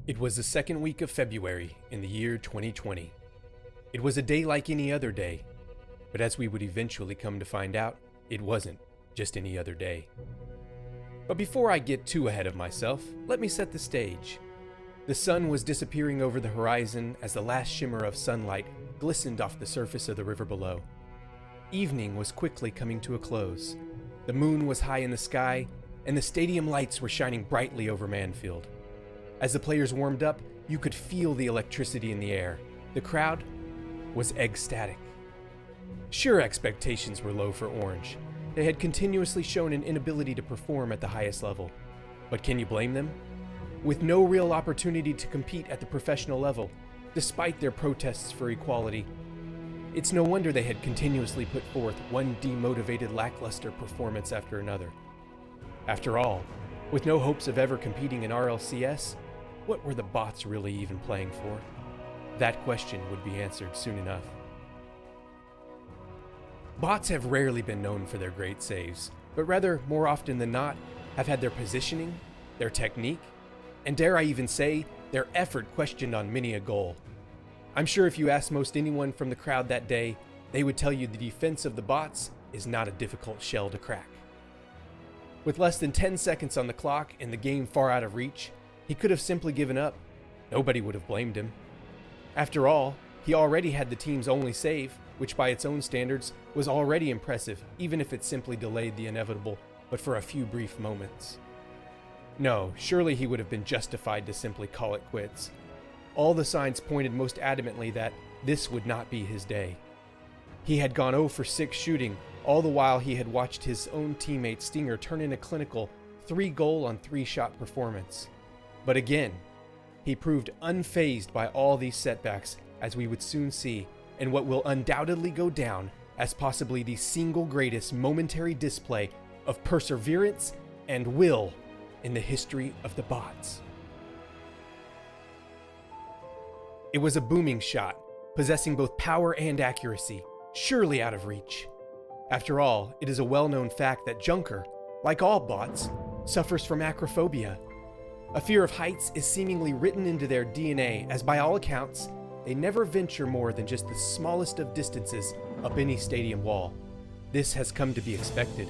It was the second week of February in the year 2020. It was a day like any other day, but as we would eventually come to find out, it wasn't just any other day. But before I get too ahead of myself, let me set the stage. The sun was disappearing over the horizon as the last shimmer of sunlight glistened off the surface of the river below. Evening was quickly coming to a close. The moon was high in the sky, and the stadium lights were shining brightly over Manfield. As the players warmed up, you could feel the electricity in the air. The crowd was ecstatic. Sure, expectations were low for Orange. They had continuously shown an inability to perform at the highest level. But can you blame them? With no real opportunity to compete at the professional level, despite their protests for equality, it's no wonder they had continuously put forth one demotivated, lackluster performance after another. After all, with no hopes of ever competing in RLCS, what were the bots really even playing for? That question would be answered soon enough. Bots have rarely been known for their great saves, but rather, more often than not, have had their positioning, their technique, and dare I even say, their effort questioned on many a goal. I'm sure if you asked most anyone from the crowd that day, they would tell you the defense of the bots is not a difficult shell to crack. With less than 10 seconds on the clock and the game far out of reach, he could have simply given up. Nobody would have blamed him. After all, he already had the team's only save, which by its own standards was already impressive, even if it simply delayed the inevitable, but for a few brief moments. No, surely he would have been justified to simply call it quits. All the signs pointed most adamantly that this would not be his day. He had gone 0 for 6 shooting, all the while he had watched his own teammate Stinger turn in a clinical 3-goal on 3-shot performance. But again, he proved unfazed by all these setbacks, as we would soon see, in what will undoubtedly go down as possibly the single greatest momentary display of perseverance and will in the history of the bots. It was a booming shot, possessing both power and accuracy, surely out of reach. After all, it is a well-known fact that Junker, like all bots, suffers from acrophobia. A fear of heights is seemingly written into their DNA, as by all accounts, they never venture more than just the smallest of distances up any stadium wall. This has come to be expected.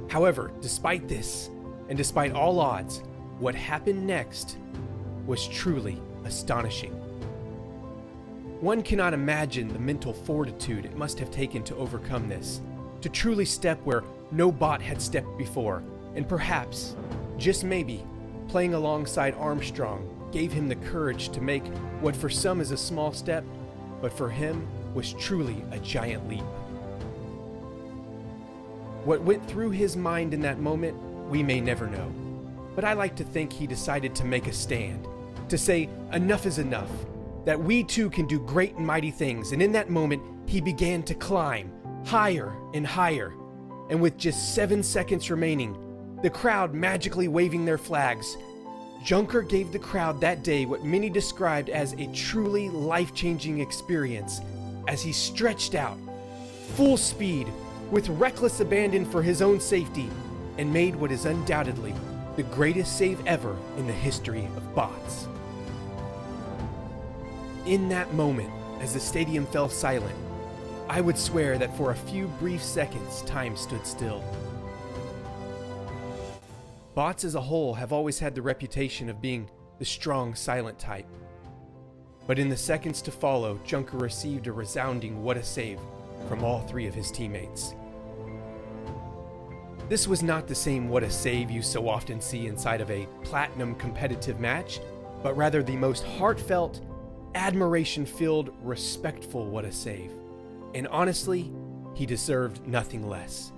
However, despite this, and despite all odds, what happened next was truly astonishing. One cannot imagine the mental fortitude it must have taken to overcome this, to truly step where no bot had stepped before, and perhaps, just maybe, playing alongside Armstrong gave him the courage to make what for some is a small step, but for him was truly a giant leap. What went through his mind in that moment, we may never know, but I like to think he decided to make a stand, to say enough is enough, that we too can do great and mighty things, and in that moment he began to climb higher and higher, and with just 7 seconds remaining, the crowd magically waving their flags, Junker gave the crowd that day what many described as a truly life-changing experience as he stretched out, full speed, with reckless abandon for his own safety, and made what is undoubtedly the greatest save ever in the history of bots. In that moment, as the stadium fell silent, I would swear that for a few brief seconds, time stood still. Bots as a whole have always had the reputation of being the strong, silent type. But in the seconds to follow, Junker received a resounding what a save from all 3 of his teammates. This was not the same what a save you so often see inside of a platinum competitive match, but rather the most heartfelt, admiration-filled, respectful what a save. And honestly, he deserved nothing less.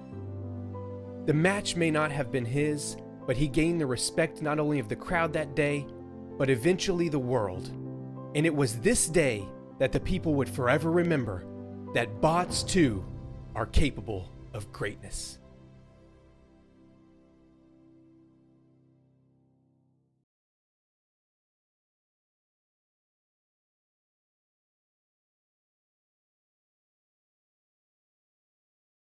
The match may not have been his, but he gained the respect not only of the crowd that day, but eventually the world. And it was this day that the people would forever remember that bots too are capable of greatness.